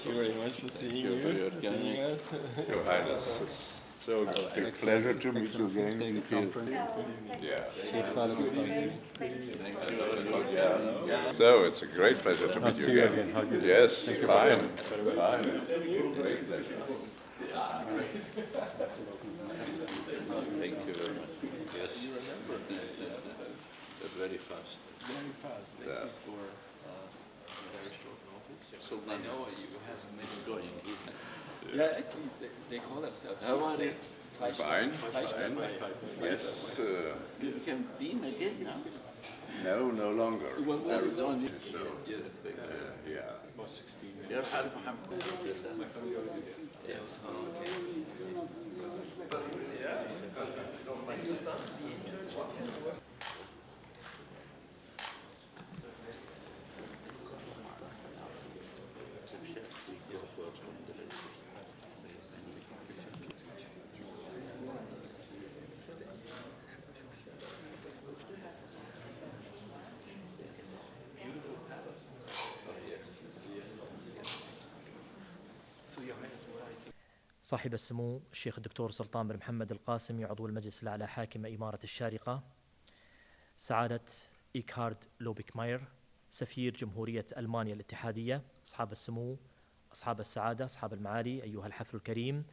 Thank you very much for seeing you. Seeing us. Your Highness, it's so a pleasure to meet you again. Yeah. So it's a great pleasure to meet you again. Yes, fine. Fine. Great pleasure. Thank you very much. Yes. Very fast. Very fast. Thank you for very short notice. So I know you have many going. Yeah, actually, they call themselves. How are they? Fine. Yes. You became dean again now? No, no longer. So what was on it? Yes. Yeah. About 16 minutes. You're out of Hamburg. صاحب السمو الشيخ الدكتور سلطان بن محمد القاسمي عضو المجلس الأعلى حاكم إمارة الشارقة، سعادة إيكهارد لوبيك ماير سفير جمهورية ألمانيا الاتحادية، أصحاب السمو، أصحاب السعادة، أصحاب المعالي، أيها الحفل الكريم،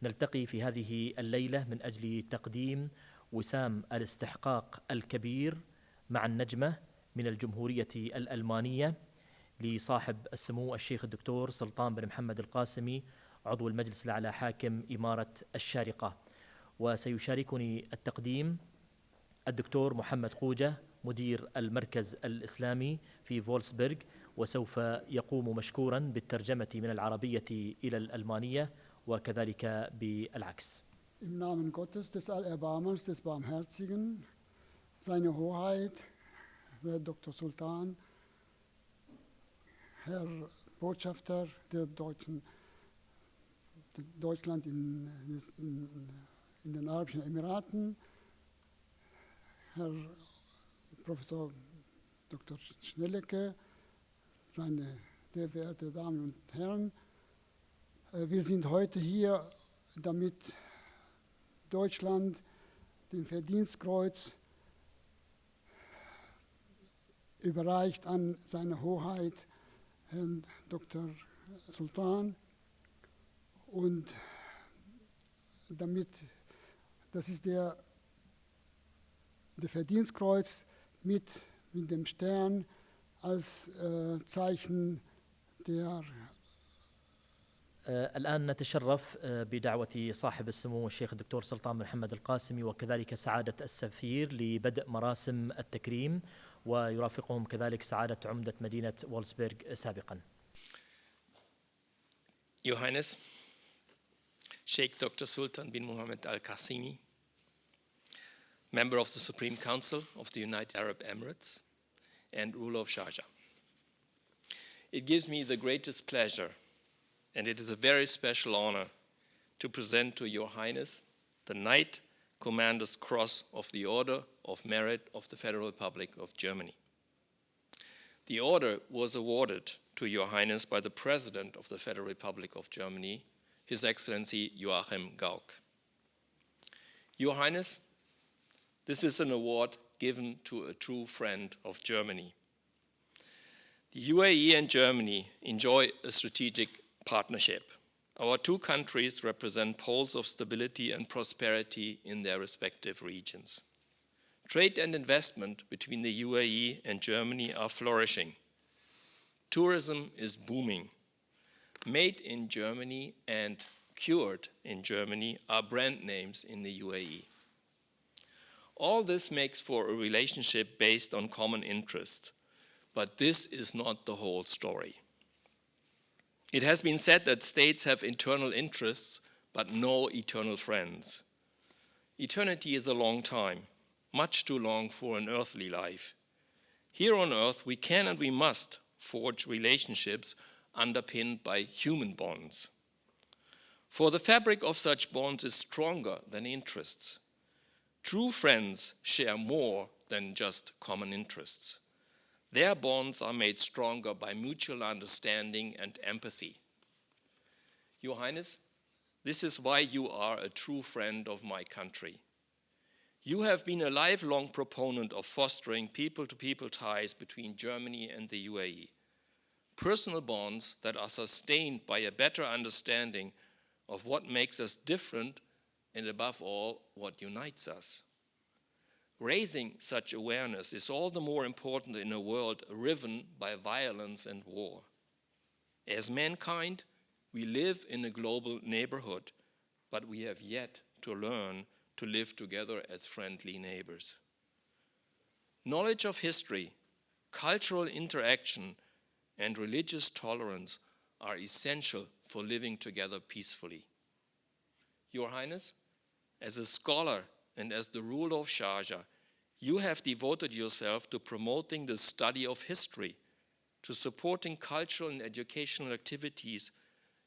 نلتقي في هذه الليلة من أجل تقديم وسام الاستحقاق الكبير مع النجمة من الجمهورية الألمانية لصاحب السمو الشيخ الدكتور سلطان بن محمد القاسمي عضو المجلس الأعلى حاكم إمارة الشارقة. وسيشاركني التقديم الدكتور محمد قوجة مدير المركز الإسلامي في فولسبرغ، وسوف يقوم مشكورا بالترجمة من العربية إلى الألمانية وكذلك بالعكس. Im Namen Gottes, des Allerbarmers, des Barmherzigen, seine Hoheit, Herr Dr. Sultan, Herr Botschafter der Deutschland in den Arabischen Emiraten, Herr Professor Dr. Schnellecke, seine sehr verehrten Damen und Herren, wir sind heute hier, damit Deutschland den Verdienstkreuz überreicht an seine Hoheit, Herrn Dr. Sultan. Und damit, das ist der Verdienstkreuz mit dem Stern als Zeichen der الآن نتشرف بدعوة صاحب السمو الشيخ الدكتور سلطان بن محمد القاسمي وكذلك سعادة السفير لبدء مراسم التكريم، ويرافقهم كذلك سعادة عمدة مدينة وولسبرغ سابقا. Your Highness, Sheikh Dr. Sultan bin Mohammed Al-Qasimi, member of the Supreme Council of the United Arab Emirates and ruler of Sharjah. It gives me the greatest pleasure, and it is a very special honor, to present to Your Highness the Knight Commander's Cross of the Order of Merit of the Federal Republic of Germany. The order was awarded to Your Highness by the President of the Federal Republic of Germany, His Excellency Joachim Gauck. Your Highness, this is an award given to a true friend of Germany. The UAE and Germany enjoy a strategic partnership. Our two countries represent poles of stability and prosperity in their respective regions. Trade and investment between the UAE and Germany are flourishing. Tourism is booming. Made in Germany and cured in Germany are brand names in the UAE. All this makes for a relationship based on common interest, but this is not the whole story. It has been said that states have internal interests, but no eternal friends. Eternity is a long time, much too long for an earthly life. Here on earth, we can and we must forge relationships underpinned by human bonds. For the fabric of such bonds is stronger than interests. True friends share more than just common interests. Their bonds are made stronger by mutual understanding and empathy. Your Highness, this is why you are a true friend of my country. You have been a lifelong proponent of fostering people-to-people ties between Germany and the UAE, personal bonds that are sustained by a better understanding of what makes us different and, above all, what unites us. Raising such awareness is all the more important in a world riven by violence and war. As mankind, we live in a global neighborhood, but we have yet to learn to live together as friendly neighbors. Knowledge of history, cultural interaction, and religious tolerance are essential for living together peacefully. Your Highness, as a scholar and as the ruler of Sharjah, you have devoted yourself to promoting the study of history, to supporting cultural and educational activities,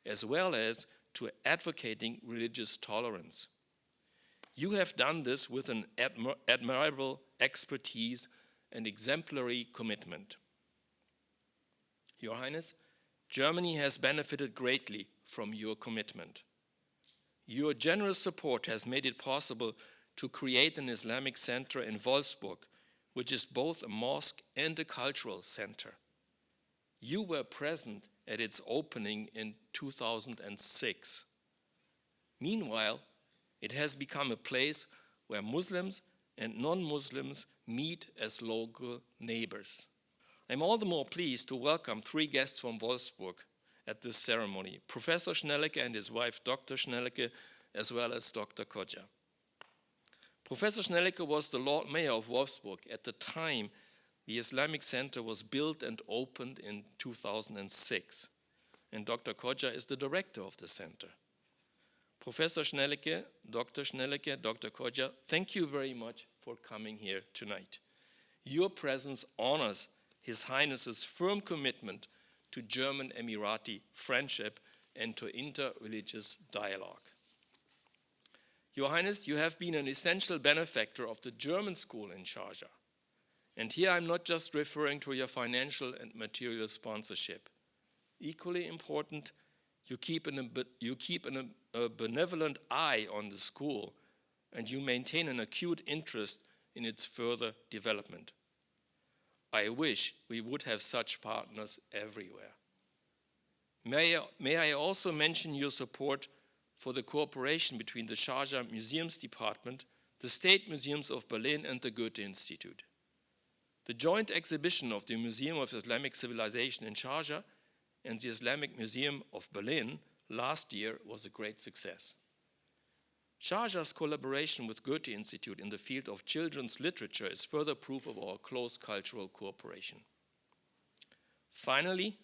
as well as to advocating religious tolerance. You have done this with an admirable expertise and exemplary commitment. Your Highness, Germany has benefited greatly from your commitment. Your generous support has made it possible to create an Islamic center in Wolfsburg, which is both a mosque and a cultural center. You were present at its opening in 2006. Meanwhile, it has become a place where Muslims and non-Muslims meet as local neighbors. I'm all the more pleased to welcome 3 guests from Wolfsburg at this ceremony, Professor Schnellecke and his wife, Dr. Schnellecke, as well as Dr. Kodja. Professor Schnellecke was the Lord Mayor of Wolfsburg at the time the Islamic Center was built and opened in 2006, and Dr. Kodja is the director of the center. Professor Schnellecke, Dr. Kodja, thank you very much for coming here tonight. Your presence honors His Highness's firm commitment to German-Emirati friendship and to inter-religious dialogue. Your Highness, you have been an essential benefactor of the German school in Sharjah. And here I'm not just referring to your financial and material sponsorship. Equally important, you keep a benevolent eye on the school, and you maintain an acute interest in its further development. I wish we would have such partners everywhere. May I also mention your support for the cooperation between the Sharjah Museums Department, the State Museums of Berlin, and the Goethe Institute. The joint exhibition of the Museum of Islamic Civilization in Sharjah and the Islamic Museum of Berlin last year was a great success. Sharjah's collaboration with Goethe Institute in the field of children's literature is further proof of our close cultural cooperation. Finally,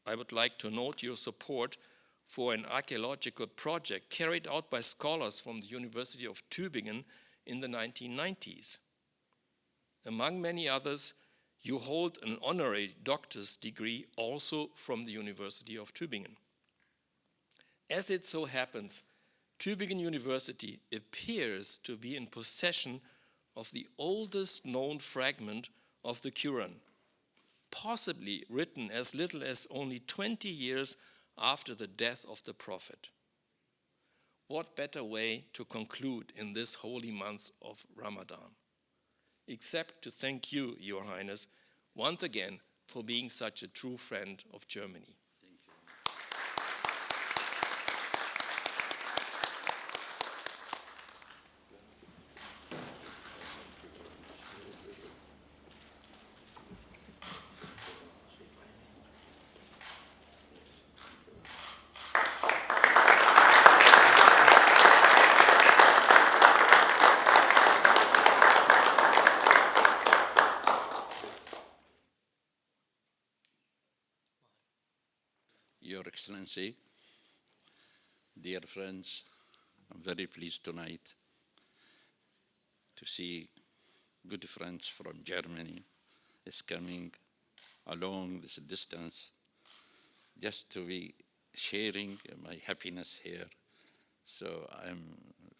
I would like to note your support for an archaeological project carried out by scholars from the University of Tübingen in the 1990s. Among many others, you hold an honorary doctor's degree also from the University of Tübingen. As it so happens, Tübingen University appears to be in possession of the oldest known fragment of the Quran, possibly written as little as only 20 years after the death of the Prophet. What better way to conclude in this holy month of Ramadan, except to thank you, Your Highness, once again for being such a true friend of Germany. Your Excellency, dear friends, I'm very pleased tonight to see good friends from Germany is coming along this distance just to be sharing my happiness here. So I'm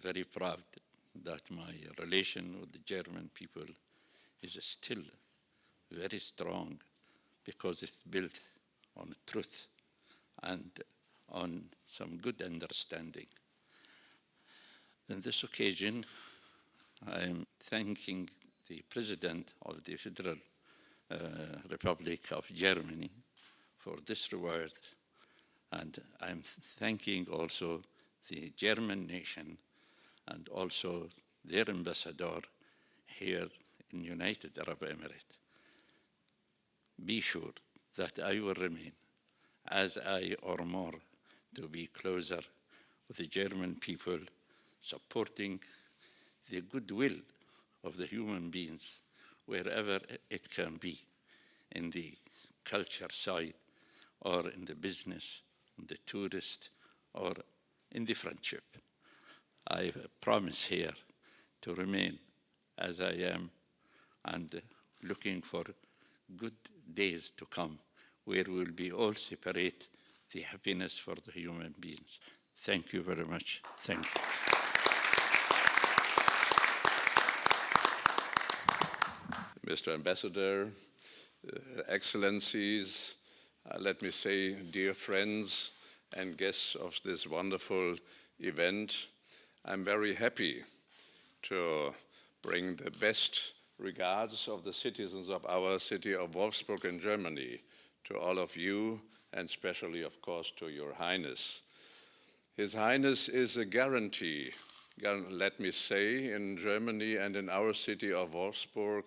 very proud that my relation with the German people is still very strong because it's built on truth and on some good understanding. On this occasion, I am thanking the President of the Federal Republic of Germany for this reward, and I'm thanking also the German nation and also their ambassador here in United Arab Emirates. Be sure that I will remain, as I or more, to be closer with the German people, supporting the goodwill of the human beings wherever it can be, in the culture side, or in the business, in the tourist, or in the friendship. I promise here to remain as I am, and looking for good days to come where we'll be all separate the happiness for the human beings. Thank you very much. Thank you. Mr. Ambassador, Excellencies, let me say, dear friends and guests of this wonderful event, I'm very happy to bring the best regards of the citizens of our city of Wolfsburg in Germany to all of you, and especially, of course, to Your Highness. His Highness is a guarantee, let me say, in Germany and in our city of Wolfsburg,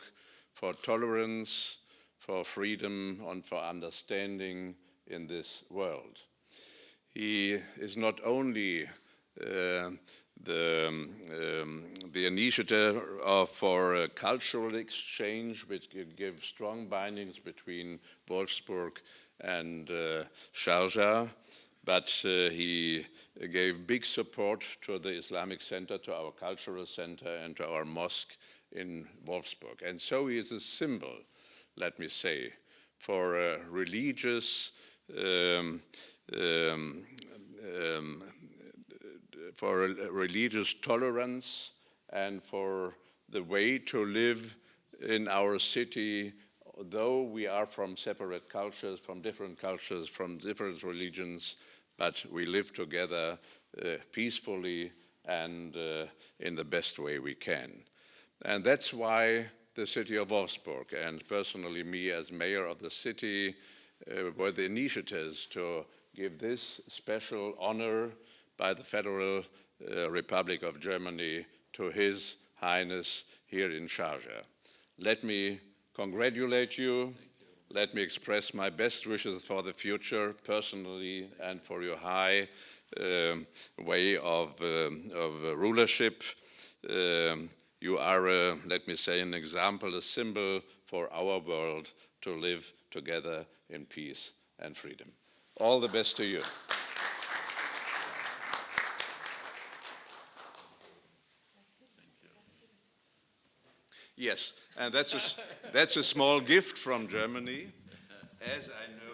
for tolerance, for freedom, and for understanding in this world. He is not only the initiator for cultural exchange, which gives strong bindings between Wolfsburg and Sharjah, but he gave big support to the Islamic Center, to our cultural center, and to our mosque in Wolfsburg. And so he is a symbol, let me say, for religious tolerance and for the way to live in our city, though we are from separate cultures, from different religions, but we live together peacefully and in the best way we can. And that's why the city of Wolfsburg, and personally me as mayor of the city, were the initiators to give this special honor by the Federal Republic of Germany to His Highness here in Sharjah. Let me congratulate you. Let me express my best wishes for the future, personally, and for your high way of rulership. You are, let me say, an example, a symbol for our world to live together in peace and freedom. All the best to you. Yes, and that's a small gift from Germany, as I know